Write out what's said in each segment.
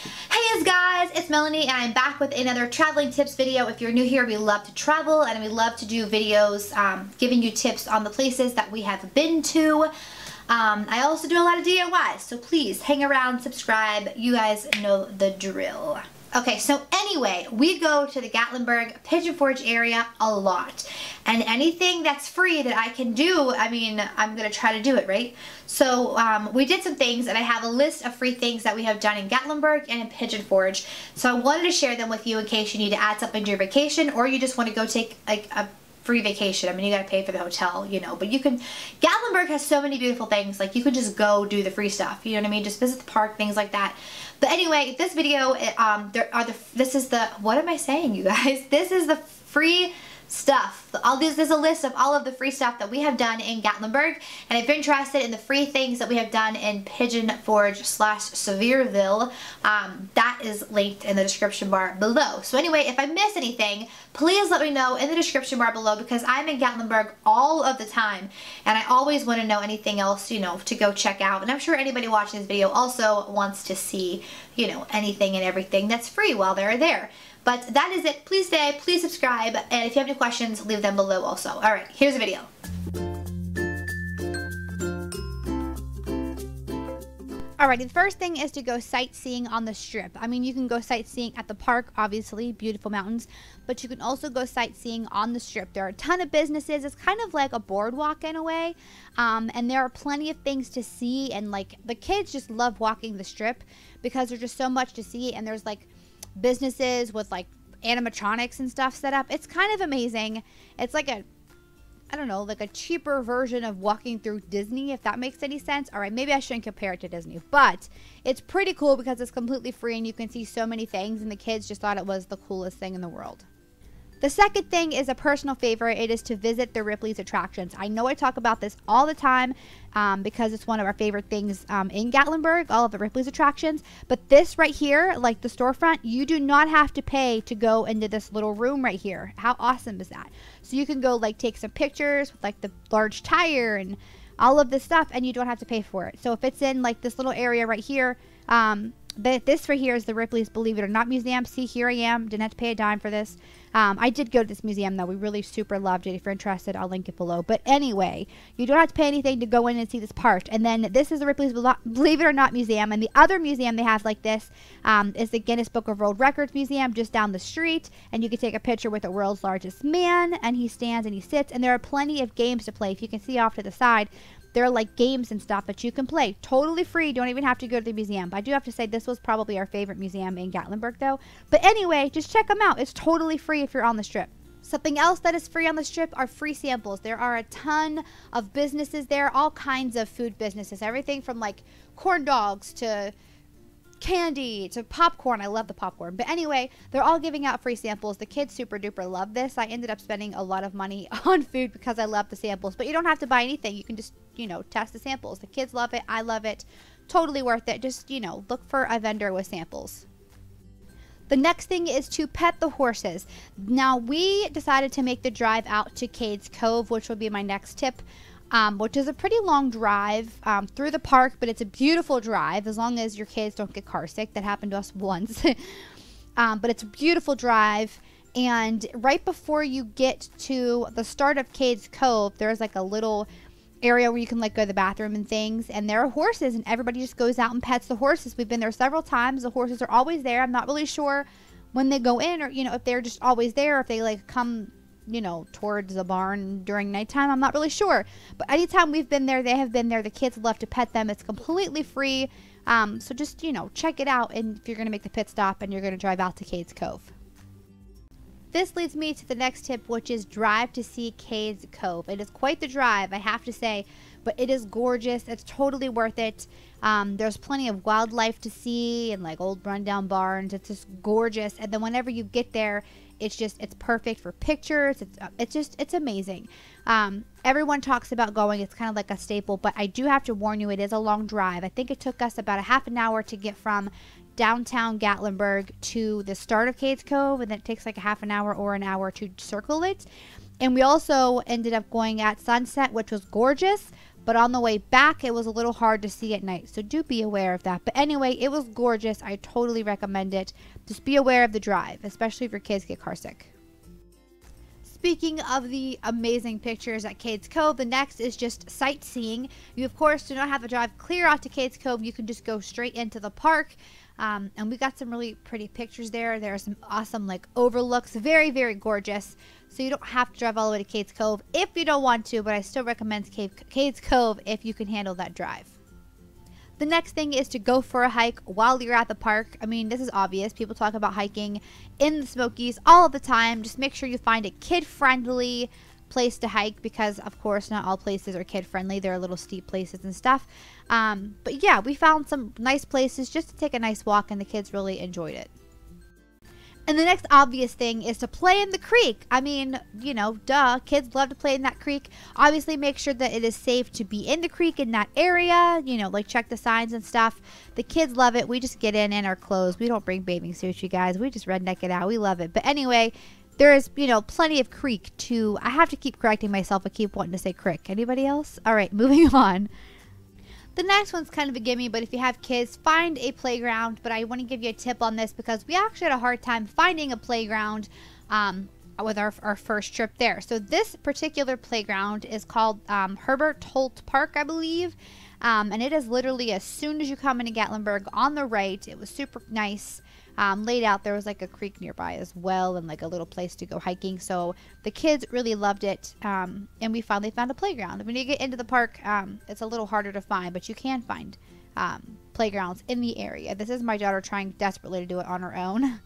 Hey guys, it's Melanie and I'm back with another traveling tips video. If you're new here, we love to travel and we love to do videos giving you tips on the places that we have been to. I also do a lot of DIY, so please hang around, subscribe. You guys know the drill. Okay, so anyway, we go to the Gatlinburg Pigeon Forge area a lot. And anything that's free that I can do, I mean, I'm going to try to do it, right? So we did some things, and I have a list of free things that we have done in Gatlinburg and in Pigeon Forge. So I wanted to share them with you in case you need to add something to your vacation, or you just want to go take like a free vacation. I mean, you gotta pay for the hotel, you know, but you can, Gatlinburg has so many beautiful things, like you can just go do the free stuff, you know what I mean, just visit the park, things like that. But anyway, this video, this is the, what am I saying, you guys? This is the free stuff. This is a list of all of the free stuff that we have done in Gatlinburg, and if you're interested in the free things that we have done in Pigeon Forge / Sevierville, that is linked in the description bar below. So anyway, if I miss anything, please let me know in the description bar below, because I'm in Gatlinburg all of the time and I always want to know anything else, you know, to go check out. And I'm sure anybody watching this video also wants to see, you know, anything and everything that's free while they're there. But that is it. Please stay, please subscribe, and if you have any questions, leave them below also. Alright, here's the video. Alrighty, the first thing is to go sightseeing on the Strip. I mean, you can go sightseeing at the park, obviously, beautiful mountains, but you can also go sightseeing on the Strip. There are a ton of businesses. It's kind of like a boardwalk in a way, and there are plenty of things to see, and like the kids just love walking the Strip because there's just so much to see, and there's like businesses with like animatronics and stuff set up. It's kind of amazing. It's like a, I don't know, like a cheaper version of walking through Disney, if that makes any sense. All right, maybe I shouldn't compare it to Disney, but it's pretty cool because it's completely free and you can see so many things, and the kids just thought it was the coolest thing in the world. The second thing is a personal favorite. It is to visit the Ripley's attractions. I know I talk about this all the time because it's one of our favorite things in Gatlinburg, all of the Ripley's attractions. But this right here, like the storefront, you do not have to pay to go into this little room right here. How awesome is that? So you can go like take some pictures with like the large tire and all of this stuff, and you don't have to pay for it. So if it's in like this little area right here, this right here is the Ripley's Believe It or Not Museum. See, here I am. Didn't have to pay a dime for this. I did go to this museum, though. We really super loved it. If you're interested, I'll link it below. But anyway, you don't have to pay anything to go in and see this part. And then this is the Ripley's Believe It or Not Museum. And the other museum they have like this is the Guinness Book of World Records Museum just down the street. And you can take a picture with the world's largest man. And he stands and he sits. And there are plenty of games to play. If you can see off to the side, there are like games and stuff that you can play. Totally free. Don't even have to go to the museum. But I do have to say this was probably our favorite museum in Gatlinburg though. But anyway, just check them out. It's totally free if you're on the Strip. Something else that is free on the Strip are free samples. There are a ton of businesses there. All kinds of food businesses. Everything from like corn dogs to candy to popcorn. I love the popcorn. But anyway, they're all giving out free samples. The kids super duper love this. I ended up spending a lot of money on food because I love the samples. But you don't have to buy anything. You can just, you know, test the samples. The kids love it. I love it. Totally worth it. Just, you know, look for a vendor with samples. The next thing is to pet the horses. Now, we decided to make the drive out to CADES Cove, which will be my next tip. Which is a pretty long drive through the park, but it's a beautiful drive as long as your kids don't get car sick. That happened to us once. But it's a beautiful drive, and right before you get to the start of CADES Cove, there's like a little area where you can like go to the bathroom and things, and there are horses, and everybody just goes out and pets the horses. We've been there several times. The horses are always there. I'm not really sure when they go in, or, you know, if they're just always there, or if they like come, you know, towards the barn during nighttime. I'm not really sure, but anytime we've been there, they have been there. The kids love to pet them. It's completely free, so just, you know, check it out. And if you're going to make the pit stop and you're going to drive out to CADES Cove. This leads me to the next tip, which is drive to see CADES Cove. It is quite the drive, I have to say, but it is gorgeous. It's totally worth it. There's plenty of wildlife to see and like old rundown barns. It's just gorgeous. And then whenever you get there, it's perfect for pictures. It's amazing. Everyone talks about going. It's kind of like a staple, but I do have to warn you, it is a long drive. I think it took us about a half an hour to get from downtown Gatlinburg to the start of CADES Cove, and then it takes like a half an hour or an hour to circle it. And we also ended up going at sunset, which was gorgeous, but on the way back it was a little hard to see at night, so do be aware of that. But anyway, it was gorgeous. I totally recommend it. Just be aware of the drive, especially if your kids get car sick. Speaking of the amazing pictures at Cades Cove, the next is just sightseeing. You, of course, do not have to drive clear out to Cades Cove. You can just go straight into the park. And we got some really pretty pictures there. There are some awesome like overlooks. Very, very gorgeous. So you don't have to drive all the way to Cades Cove if you don't want to, but I still recommend Cades Cove if you can handle that drive. The next thing is to go for a hike while you're at the park. I mean, this is obvious. People talk about hiking in the Smokies all the time. Just make sure you find a kid-friendly place to hike because, of course, not all places are kid-friendly. There are little steep places and stuff. But yeah, we found some nice places just to take a nice walk, and the kids really enjoyed it. And the next obvious thing is to play in the creek. I mean, you know, duh. Kids love to play in that creek. Obviously, make sure that it is safe to be in the creek in that area. You know, like check the signs and stuff. The kids love it. We just get in our clothes. We don't bring bathing suits, you guys. We just redneck it out. We love it. But anyway, there is, you know, plenty of creek to... I have to keep correcting myself. I keep wanting to say crick. Anybody else? All right, moving on. The next one's kind of a gimme, but if you have kids, find a playground. But I want to give you a tip on this because we actually had a hard time finding a playground with our first trip there. So this particular playground is called Herbert Holt Park, I believe. And it is literally as soon as you come into Gatlinburg on the right. It was super nice. Laid out. There was like a creek nearby as well and like a little place to go hiking. So the kids really loved it. And we finally found a playground. When you get into the park, it's a little harder to find, but you can find playgrounds in the area. This is my daughter trying desperately to do it on her own.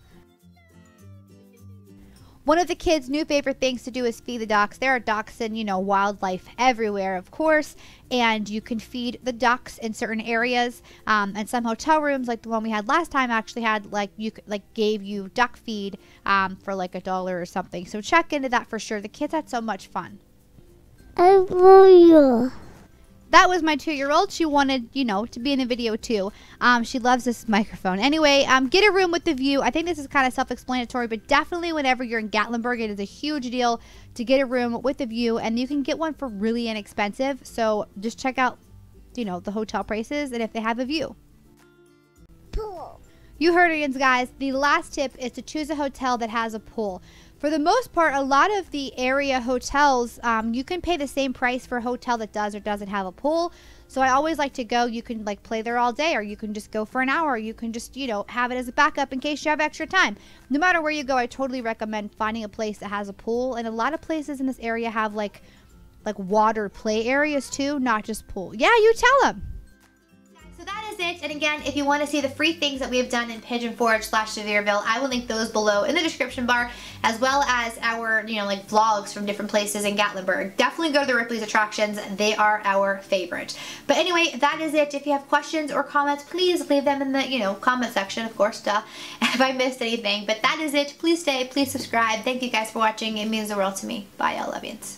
One of the kids' new favorite things to do is feed the ducks. There are ducks and, you know, wildlife everywhere, of course, and you can feed the ducks in certain areas. And some hotel rooms, like the one we had last time, actually had gave you duck feed for like $1 or something. So check into that for sure. The kids had so much fun. I love you. That was my 2-year-old. She wanted, you know, to be in the video too. She loves this microphone. Anyway, get a room with the view. I think this is kind of self-explanatory, but definitely whenever you're in Gatlinburg, it is a huge deal to get a room with a view, and you can get one for really inexpensive. So just check out, you know, the hotel prices and if they have a view. Pool. You heard it, Yinz, guys. The last tip is to choose a hotel that has a pool. For the most part, a lot of the area hotels, you can pay the same price for a hotel that does or doesn't have a pool. So I always like to go. You can like play there all day, or you can just go for an hour. You can just, you know, have it as a backup in case you have extra time. No matter where you go, I totally recommend finding a place that has a pool. And a lot of places in this area have like water play areas too, not just pool. Yeah, you tell them. So that is it. And again, if you want to see the free things that we have done in Pigeon Forge/Sevierville, I will link those below in the description bar, as well as our, you know, like vlogs from different places in Gatlinburg. Definitely go to the Ripley's attractions. They are our favorite. But anyway, that is it. If you have questions or comments, please leave them in the, you know, comment section, of course, duh, if I missed anything. But that is it. Please stay, please subscribe. Thank you guys for watching. It means the world to me. Bye, y'all. Love yous.